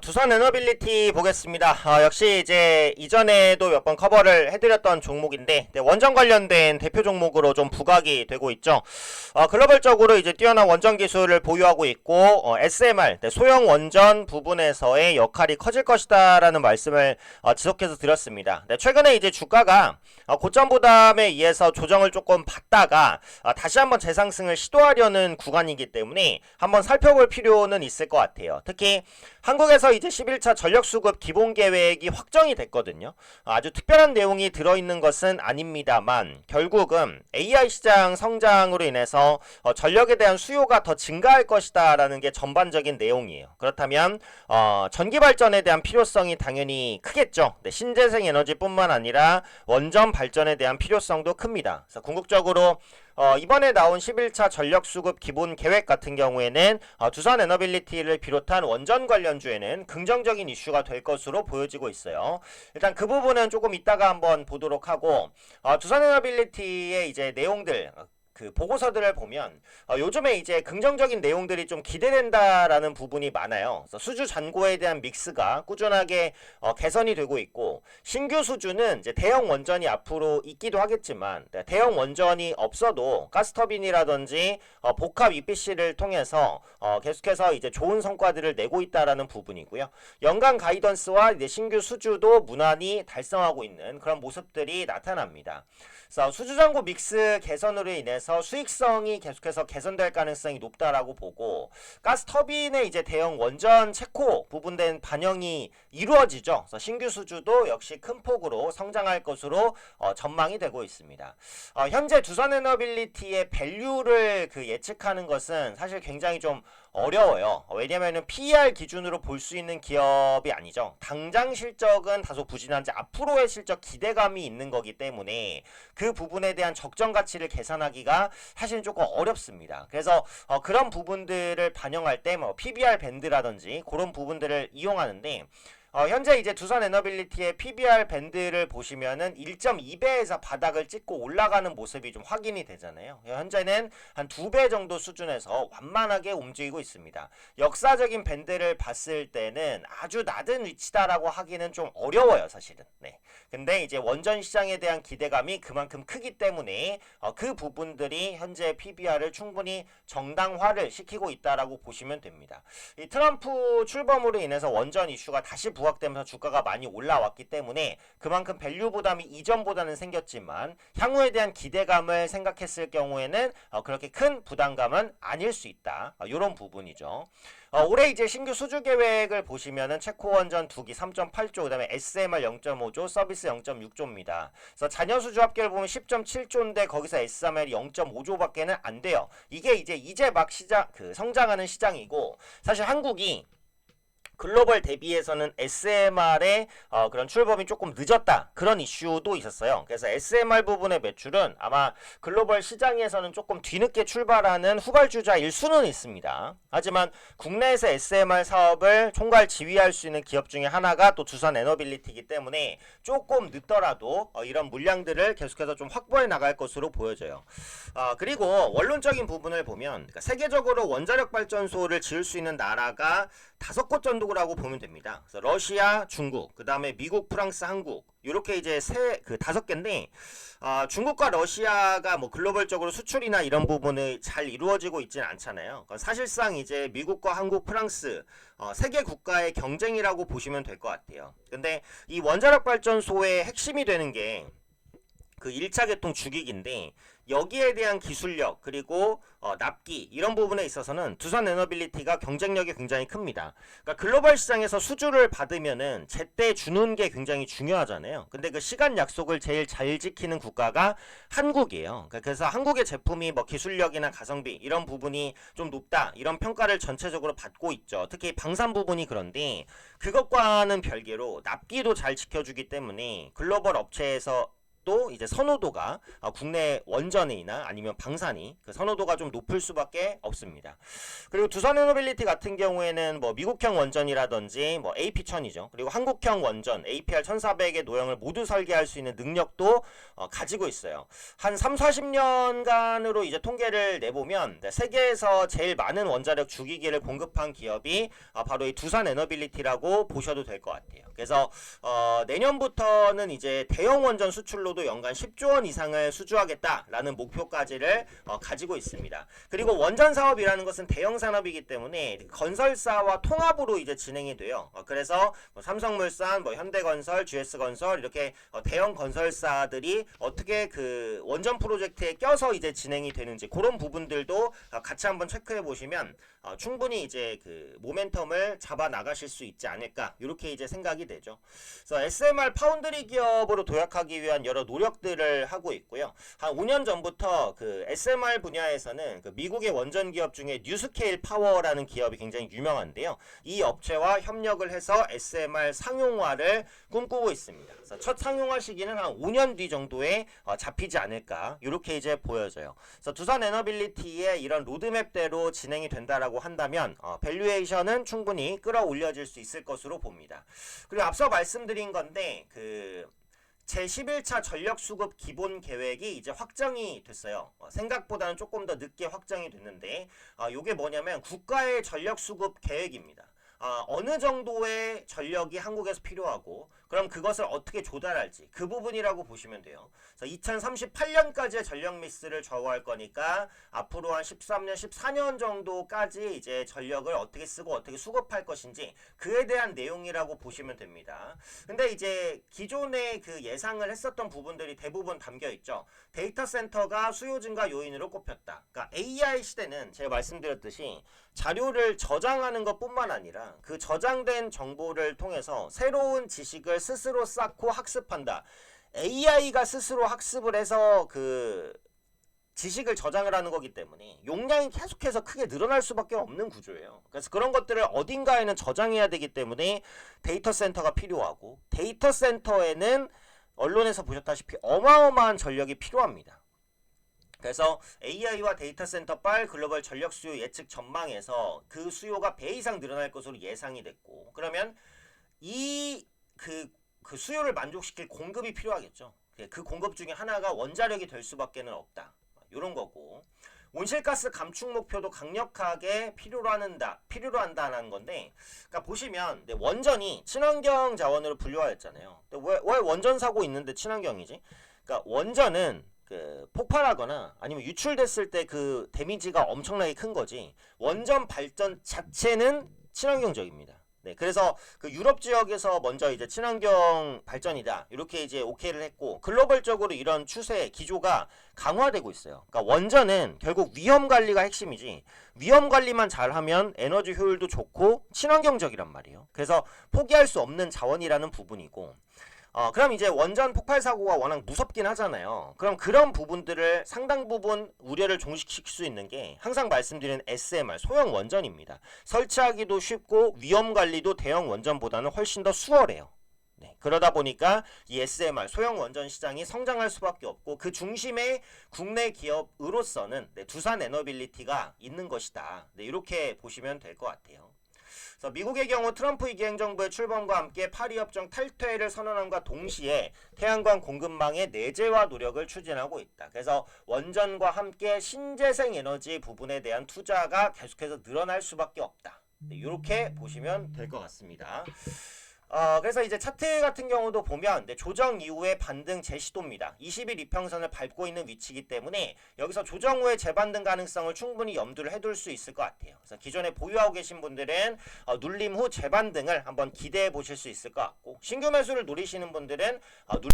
두산 에너빌리티 보겠습니다. 역시 이제 이전에도 몇 번 커버를 해드렸던 종목인데, 네, 원전 관련된 대표 종목으로 좀 부각이 되고 있죠. 글로벌적으로 이제 뛰어난 원전 기술을 보유하고 있고, SMR, 네, 소형 원전 부분에서의 역할이 커질 것이다라는 말씀을 지속해서 드렸습니다. 네, 최근에 이제 주가가 고점 부담에 의해서 조정을 조금 받다가 다시 한번 재상승을 시도하려는 구간이기 때문에 한번 살펴볼 필요는 있을 것 같아요. 특히 한국에서 이제 11차 전력수급 기본계획이 확정이 됐거든요. 아주 특별한 내용이 들어있는 것은 아닙니다만 결국은 AI 시장 성장으로 인해서 전력에 대한 수요가 더 증가할 것이다 라는 게 전반적인 내용이에요. 그렇다면 전기 발전에 대한 필요성이 당연히 크겠죠. 네, 신재생 에너지뿐만 아니라 원전 발전에 대한 필요성도 큽니다. 그래서 궁극적으로 이번에 나온 11차 전력수급 기본 계획 같은 경우에는 두산 에너빌리티를 비롯한 원전 관련주에는 긍정적인 이슈가 될 것으로 보여지고 있어요. 일단 그 부분은 조금 이따가 한번 보도록 하고, 두산 에너빌리티의 이제 내용들, 그 보고서들을 보면 요즘에 이제 긍정적인 내용들이 좀 기대된다라는 부분이 많아요. 그래서 수주 잔고에 대한 믹스가 꾸준하게 개선이 되고 있고, 신규 수주는 이제 대형 원전이 앞으로 있기도 하겠지만 대형 원전이 없어도 가스터빈이라든지 복합 EPC를 통해서 계속해서 이제 좋은 성과들을 내고 있다라는 부분이고요. 연간 가이던스와 이제 신규 수주도 무난히 달성하고 있는 그런 모습들이 나타납니다. 그래서 수주 잔고 믹스 개선으로 인해서 수익성이 계속해서 개선될 가능성이 높다라고 보고, 가스터빈의 이제 대형 원전 체코 부분된 반영이 이루어지죠. 그래서 신규 수주도 역시 큰 폭으로 성장할 것으로 전망이 되고 있습니다. 현재 두산에너빌리티의 밸류를 예측하는 것은 사실 굉장히 좀 어려워요. 왜냐면은 PER 기준으로 볼 수 있는 기업이 아니죠. 당장 실적은 다소 부진한지 앞으로의 실적 기대감이 있는 거기 때문에 그 부분에 대한 적정 가치를 계산하기가 사실은 조금 어렵습니다. 그래서 그런 부분들을 반영할 때 뭐 PBR 밴드라든지 그런 부분들을 이용하는데, 현재 이제 두산 에너빌리티의 PBR 밴드를 보시면은 1.2배에서 바닥을 찍고 올라가는 모습이 좀 확인이 되잖아요. 현재는 한 2배 정도 수준에서 완만하게 움직이고 있습니다. 역사적인 밴드를 봤을 때는 아주 낮은 위치다라고 하기는 좀 어려워요, 사실은. 네. 근데 이제 원전 시장에 대한 기대감이 그만큼 크기 때문에 그 부분들이 현재 PBR을 충분히 정당화를 시키고 있다라고 보시면 됩니다. 이 트럼프 출범으로 인해서 원전 이슈가 다시 부각되면서 주가가 많이 올라왔기 때문에 그만큼 밸류 부담이 이전보다는 생겼지만 향후에 대한 기대감을 생각했을 경우에는 그렇게 큰 부담감은 아닐 수 있다. 이런 부분이죠. 올해 이제 신규 수주 계획을 보시면은 체코 원전 2기 3.8조, 그다음에 SMR 0.5조, 서비스 0.6조입니다. 그래서 잔여 수주 합계를 보면 10.7조인데 거기서 SMR이 0.5조밖에는 안 돼요. 이게 막 시장 성장하는 시장이고, 사실 한국이 글로벌 대비해서는 SMR의 그런 출범이 조금 늦었다, 그런 이슈도 있었어요. 그래서 SMR 부분의 매출은 아마 글로벌 시장에서는 조금 뒤늦게 출발하는 후발주자일 수는 있습니다. 하지만 국내에서 SMR 사업을 총괄 지휘할 수 있는 기업 중에 하나가 또 두산 에너빌리티이기 때문에 조금 늦더라도 이런 물량들을 계속해서 좀 확보해 나갈 것으로 보여져요. 그리고 원론적인 부분을 보면, 그러니까 세계적으로 원자력 발전소를 지을 수 있는 나라가 5곳 정도라고 보면 됩니다. 그래서 러시아, 중국, 그 다음에 미국, 프랑스, 한국, 이렇게 이제 5개인데, 중국과 러시아가 뭐 글로벌적으로 수출이나 이런 부분이 잘 이루어지고 있지는 않잖아요. 사실상 이제 미국과 한국, 프랑스 3개 국가의 경쟁이라고 보시면 될 것 같아요. 근데 이 원자력 발전소의 핵심이 되는 게 그 1차 개통 주기기인데, 여기에 대한 기술력 그리고 납기 이런 부분에 있어서는 두산 에너빌리티가 경쟁력이 굉장히 큽니다. 그러니까 글로벌 시장에서 수주를 받으면은 제때 주는 게 굉장히 중요하잖아요. 근데 그 시간 약속을 제일 잘 지키는 국가가 한국이에요. 그래서 한국의 제품이 뭐 기술력이나 가성비 이런 부분이 좀 높다, 이런 평가를 전체적으로 받고 있죠. 특히 방산 부분이. 그런데 그것과는 별개로 납기도 잘 지켜주기 때문에 글로벌 업체에서 또 이제 선호도가 국내 원전이나 아니면 방산이 그 선호도가 좀 높을 수밖에 없습니다. 그리고 두산에너빌리티 같은 경우에는 뭐 미국형 원전이라든지 뭐 AP1000이죠. 그리고 한국형 원전 APR1400의 노형을 모두 설계할 수 있는 능력도 가지고 있어요. 한 3, 40년간으로 이제 통계를 내보면 세계에서 제일 많은 원자력 주기기를 공급한 기업이 바로 이 두산에너빌리티라고 보셔도 될 것 같아요. 그래서 내년부터는 이제 대형 원전 수출로도 연간 10조 원 이상을 수주하겠다라는 목표까지를 가지고 있습니다. 그리고 원전 사업이라는 것은 대형 산업이기 때문에 건설사와 통합으로 이제 진행이 돼요. 그래서 삼성물산, 현대건설, GS건설 이렇게 대형 건설사들이 어떻게 그 원전 프로젝트에 껴서 이제 진행이 되는지 그런 부분들도 같이 한번 체크해 보시면 충분히 이제 그 모멘텀을 잡아 나가실 수 있지 않을까 이렇게 이제 생각이 되죠. 그래서 SMR 파운드리 기업으로 도약하기 위한 여러 노력들을 하고 있고요. 한 5년 전부터 그 SMR 분야에서는 그 미국의 원전 기업 중에 뉴스케일 파워라는 기업이 굉장히 유명한데요. 이 업체와 협력을 해서 SMR 상용화를 꿈꾸고 있습니다. 그래서 첫 상용화 시기는 한 5년 뒤 정도에 잡히지 않을까 이렇게 이제 보여져요. 그래서 두산에너빌리티의 이런 로드맵대로 진행이 된다라고 한다면 밸류에이션은 충분히 끌어올려질 수 있을 것으로 봅니다. 그리고 앞서 말씀드린 건데 그 제11차 전력수급 기본 계획이 이제 확정이 됐어요. 생각보다는 조금 더 늦게 확정이 됐는데 이게 뭐냐면 국가의 전력수급 계획입니다. 어느 정도의 전력이 한국에서 필요하고 그럼 그것을 어떻게 조달할지 그 부분이라고 보시면 돼요. 그래서 2038년까지의 전력 믹스를 좌우할 거니까 앞으로 한 13년, 14년 정도까지 이제 전력을 어떻게 쓰고 어떻게 수급할 것인지 그에 대한 내용이라고 보시면 됩니다. 근데 이제 기존에 그 예상을 했었던 부분들이 대부분 담겨 있죠. 데이터 센터가 수요 증가 요인으로 꼽혔다. 그러니까 AI 시대는 제가 말씀드렸듯이 자료를 저장하는 것뿐만 아니라 그 저장된 정보를 통해서 새로운 지식을 스스로 쌓고 학습한다. AI가 스스로 학습을 해서 그 지식을 저장을 하는 거기 때문에 용량이 계속해서 크게 늘어날 수밖에 없는 구조예요. 그래서 그런 것들을 어딘가에는 저장해야 되기 때문에 데이터 센터가 필요하고 데이터 센터에는 언론에서 보셨다시피 어마어마한 전력이 필요합니다. 그래서 AI와 데이터 센터발 글로벌 전력 수요 예측 전망에서 그 수요가 배 이상 늘어날 것으로 예상이 됐고 그러면 그 수요를 만족시킬 공급이 필요하겠죠. 그 공급 중에 하나가 원자력이 될 수밖에 없다. 이런 거고 온실가스 감축 목표도 강력하게 필요로 한다는 건데 그러니까 보시면 원전이 친환경 자원으로 분류하였잖아요. 왜 원전 사고 있는데 친환경이지? 그러니까 원전은 그 폭발하거나 아니면 유출됐을 때 그 데미지가 엄청나게 큰 거지 원전 발전 자체는 친환경적입니다. 네, 그래서 그 유럽 지역에서 먼저 이제 친환경 발전이다 이렇게 이제 오케이를 했고 글로벌적으로 이런 추세 기조가 강화되고 있어요. 그러니까 원전은 결국 위험 관리가 핵심이지 위험 관리만 잘하면 에너지 효율도 좋고 친환경적이란 말이에요. 그래서 포기할 수 없는 자원이라는 부분이고 그럼 이제 원전 폭발 사고가 워낙 무섭긴 하잖아요. 그럼 그런 부분들을 상당 부분 우려를 종식시킬 수 있는 게 항상 말씀드리는 SMR 소형 원전입니다. 설치하기도 쉽고 위험 관리도 대형 원전보다는 훨씬 더 수월해요. 네, 그러다 보니까 이 SMR 소형 원전 시장이 성장할 수밖에 없고 그 중심에 국내 기업으로서는 두산에너빌리티가 있는 것이다. 네, 이렇게 보시면 될 것 같아요. 미국의 경우 트럼프 2기 행정부의 출범과 함께 파리 협정 탈퇴를 선언함과 동시에 태양광 공급망의 내재화 노력을 추진하고 있다. 그래서 원전과 함께 신재생 에너지 부분에 대한 투자가 계속해서 늘어날 수밖에 없다. 이렇게 보시면 될 것 같습니다. 그래서 이제 차트 같은 경우도 보면 조정 이후에 반등 재시도입니다. 20일 이평선을 밟고 있는 위치이기 때문에 여기서 조정 후에 재반등 가능성을 충분히 염두를 해둘 수 있을 것 같아요. 그래서 기존에 보유하고 계신 분들은 눌림 후 재반등을 한번 기대해 보실 수 있을 것 같고 신규 매수를 노리시는 분들은 눌림